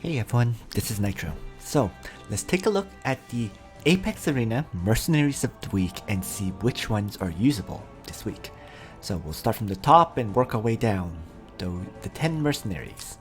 Hey everyone, this is Nitro. So, let's take a look at the Apex Arena Mercenaries of the Week and see which ones are usable this week. So we'll start from the top and work our way down, the 10 Mercenaries.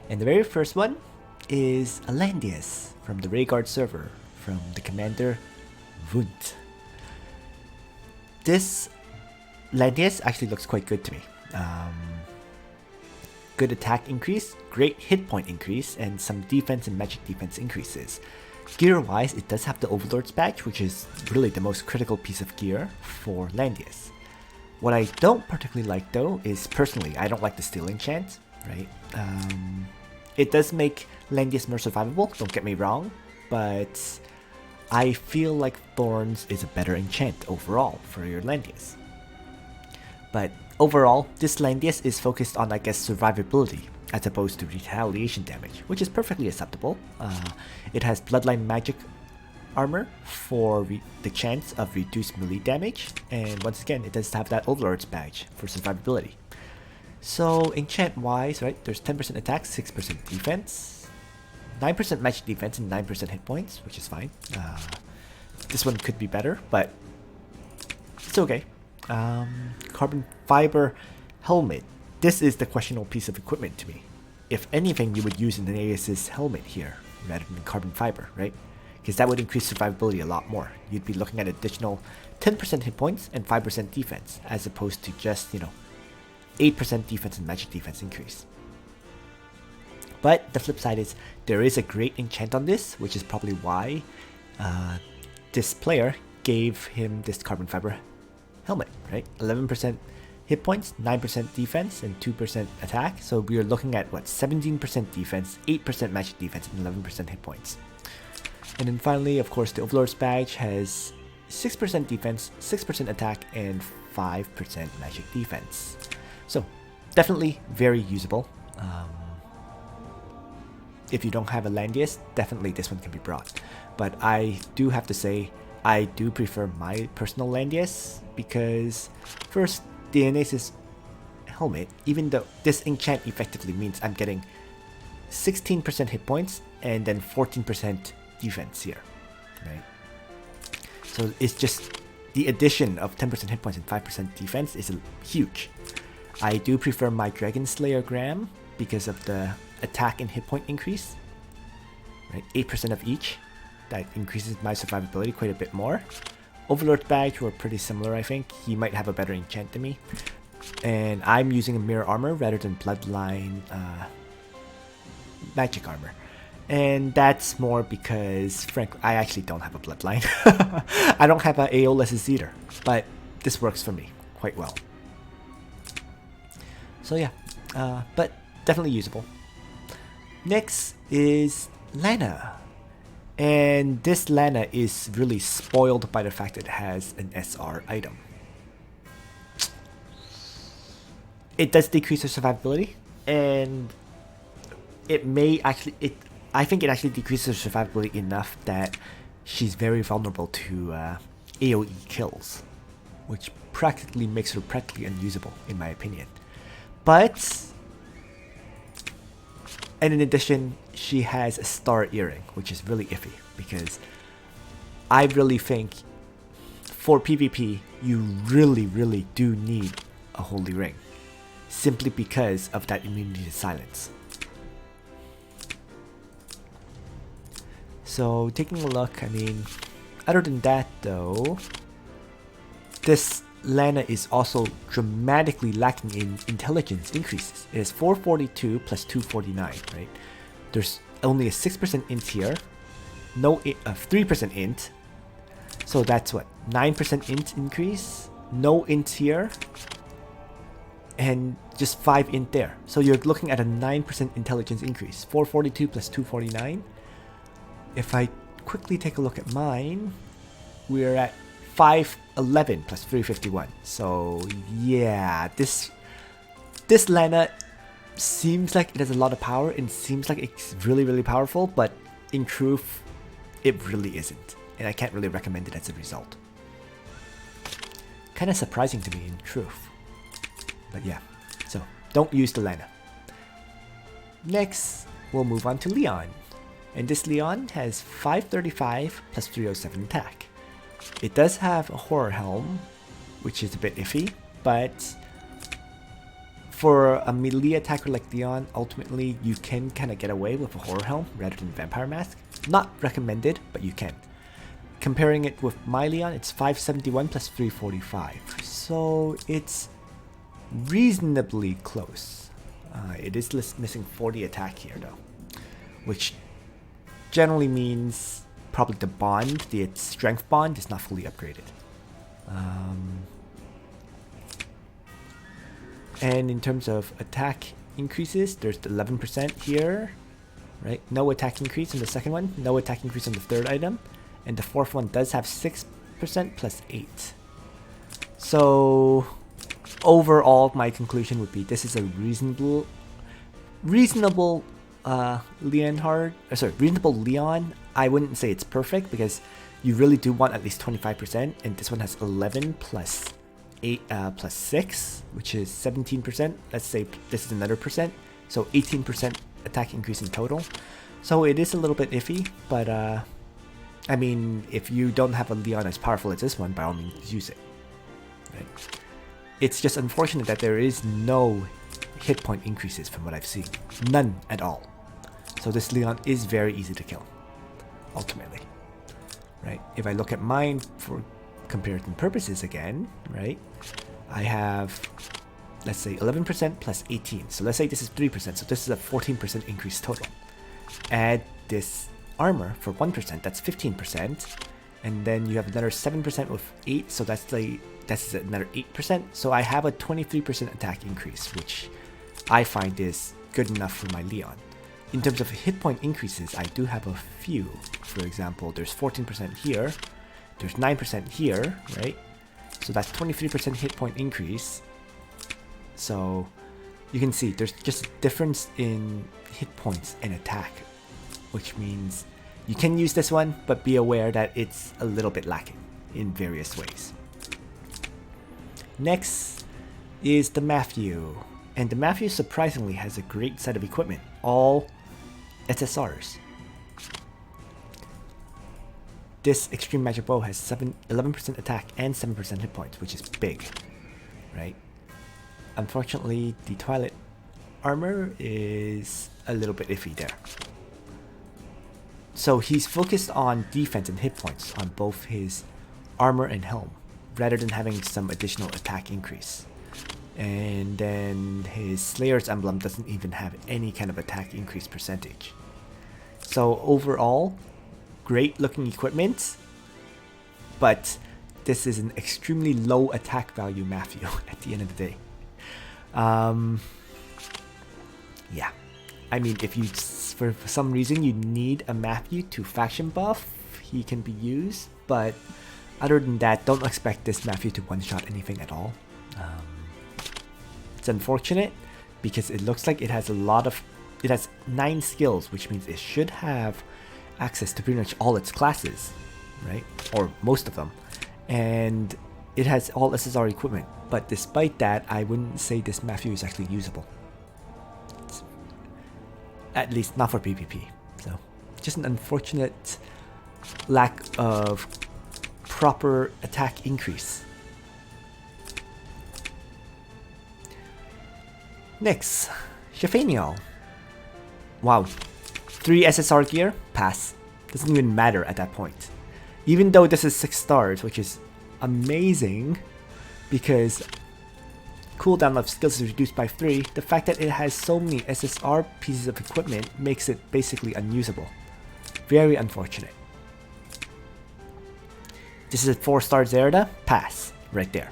And the very first one is a Landius from the Rayguard server, from the commander Wundt. This Landius actually looks quite good to me. Good attack increase, great hit point increase, and some defense and magic defense increases. Gear wise, it does have the Overlord's badge, which is really the most critical piece of gear for Landius. What I don't particularly like though is, personally, I don't like the Steel enchant, right? It does make Landius more survivable, don't get me wrong, but I feel like Thorns is a better enchant overall for your Landius. But overall, this Landius is focused on, I guess, survivability as opposed to retaliation damage, which is perfectly acceptable. It has Bloodline Magic armor for the chance of reduced melee damage, and once again, it does have that Overlord's badge for survivability. So enchant wise, right, there's 10% attack, 6% defense, 9% magic defense, and 9% hit points, which is fine. This one could be better, but it's okay. Carbon fiber helmet. This is the questionable piece of equipment to me. If anything, you would use an Aegis's helmet here rather than carbon fiber, right? Because that would increase survivability a lot more. You'd be looking at additional 10% hit points and 5% defense, as opposed to just, 8% defense and magic defense increase. But the flip side is there is a great enchant on this, which is probably why this player gave him this carbon fiber helmet, right? 11% hit points, 9% defense, and 2% attack. So we are looking at what? 17% defense, 8% magic defense, and 11% hit points. And then finally, of course, the Overlord's badge has 6% defense, 6% attack, and 5% magic defense. So definitely very usable. If you don't have a Landius, definitely this one can be brought. But I do have to say, I do prefer my personal Landius because, first, the Aegis's helmet, even though this enchant effectively means I'm getting 16% hit points and then 14% defense here, right? So it's just the addition of 10% hit points and 5% defense is huge. I do prefer my Dragon Slayer Graham because of the attack and hit point increase, right? 8% of each. That increases my survivability quite a bit more. Overlord's badge were pretty similar, I think. He might have a better enchant than me. And I'm using a mirror armor rather than bloodline magic armor. And that's more because, frankly, I actually don't have a bloodline. I don't have an Aeolus either. But this works for me quite well. So yeah, but definitely usable. Next is Lana. And this Lana is really spoiled by the fact that it has an SR item. It does decrease her survivability, and it may actually, I think it actually decreases her survivability enough that she's very vulnerable to AoE kills, which practically makes her practically unusable, in my opinion. But, and in addition, she has a star earring, which is really iffy because I really think for PvP you really do need a holy ring, simply because of that immunity to silence. So taking a look, I mean, other than that though, this Lana is also dramatically lacking in intelligence increases. It is 442 plus 249, right? There's only a 6% int here, no 3% int, so that's what, 9% int increase, no int here, and just 5 int there. So you're looking at a 9% intelligence increase, 442 plus 249. If I quickly take a look at mine, we're at 511 plus 351. So yeah, this Lana seems like it has a lot of power and seems like it's really powerful, but in truth, it really isn't. And I can't really recommend it as a result. Kind of surprising to me in truth. But yeah, so don't use the Lana. Next we'll move on to Leon. And this Leon has 535 plus 307 attack. It does have a horror helm, which is a bit iffy, but for a melee attacker like Leon, ultimately you can kind of get away with a horror helm rather than vampire mask. Not recommended, but you can. Comparing it with my Leon, it's 571 plus 345, so it's reasonably close. It is missing 40 attack here though, which generally means probably the bond, the strength bond, is not fully upgraded. And in terms of attack increases, there's the 11% here, right? No attack increase on the second one, no attack increase on the third item, and the fourth one does have 6% plus 8. So overall, my conclusion would be this is a reasonable reasonable Leon. I wouldn't say it's perfect because you really do want at least 25%, and this one has 11 plus 8 plus 6, which is 17%. Let's say this is another percent, so 18% attack increase in total. So it is a little bit iffy, but I mean, if you don't have a Leon as powerful as this one, by all means use it. Right? It's just unfortunate that there is no hit point increases from what I've seen. None at all. So this Leon is very easy to kill, ultimately. Right? If I look at mine for comparison purposes again, right? I have, let's say, 11% plus 18. So let's say this is 3%. So this is a 14% increase total. Add this armor for 1%, that's 15%. And then you have another 7% with 8, so that's another 8%. So I have a 23% attack increase, which I find is good enough for my Leon. In terms of hit point increases, I do have a few. For example, there's 14% here, there's 9% here, right? So that's 23% hit point increase. So you can see there's just a difference in hit points and attack, which means you can use this one, but be aware that it's a little bit lacking in various ways. Next is the Matthew. And the Matthew surprisingly has a great set of equipment, all SSRs. This Extreme Magic Bow has 11% attack and 7% hit points, which is big, right? Unfortunately, the Twilight armor is a little bit iffy there. So he's focused on defense and hit points on both his armor and helm, rather than having some additional attack increase. And then his Slayer's emblem doesn't even have any kind of attack increase percentage. So overall, great looking equipment, but this is an extremely low attack value Matthew at the end of the day. Yeah, I mean, if you for some reason you need a Matthew to faction buff, he can be used, but other than that, don't expect this Matthew to one-shot anything at all. It's unfortunate because it looks like it has it has 9 skills, which means it should have access to pretty much all its classes, right? Or most of them. And it has all SSR equipment. But despite that, I wouldn't say this Matthew is actually usable. At least not for PvP. So just an unfortunate lack of proper attack increase. Next, Shafaniel. Wow, 3 SSR gear, pass. Doesn't even matter at that point. Even though this is 6 stars, which is amazing because cooldown of skills is reduced by 3, the fact that it has so many SSR pieces of equipment makes it basically unusable. Very unfortunate. This is a 4-star Zerda, pass, right there.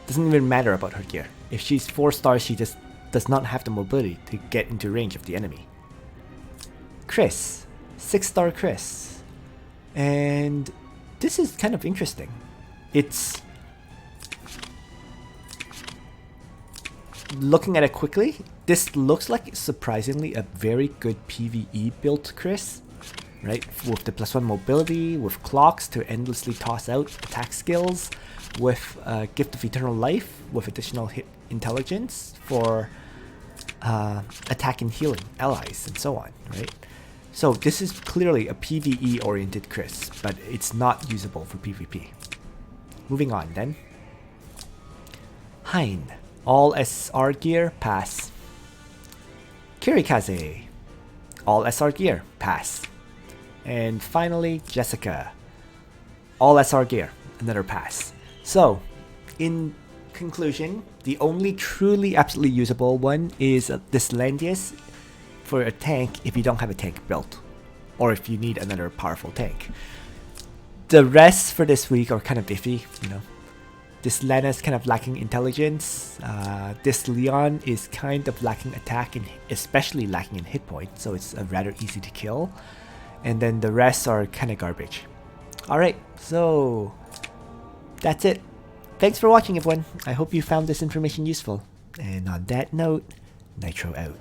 Doesn't even matter about her gear. If she's 4 stars, she just does not have the mobility to get into range of the enemy. Chris, 6-star Chris. And this is kind of interesting. It's, looking at it quickly, this looks like surprisingly a very good PvE built Chris, right? With the +1 mobility, with clocks to endlessly toss out attack skills, with Gift of Eternal Life, with additional hit intelligence for attack and healing allies and so on, right? So this is clearly a PvE oriented Chris, but it's not usable for PvP. Moving on then. Hein. All SR gear, pass. Kirikaze. All SR gear, pass. And finally, Jessica. All SR gear, another pass. So, in conclusion, the only truly absolutely usable one is this Landius for a tank if you don't have a tank built, or if you need another powerful tank. The rest for this week are kind of iffy, you know. This Lana is kind of lacking intelligence. This Leon is kind of lacking attack and especially lacking in hit point, so it's rather easy to kill. And then the rest are kind of garbage. Alright, so that's it. Thanks for watching, everyone. I hope you found this information useful. And on that note, Nitro out.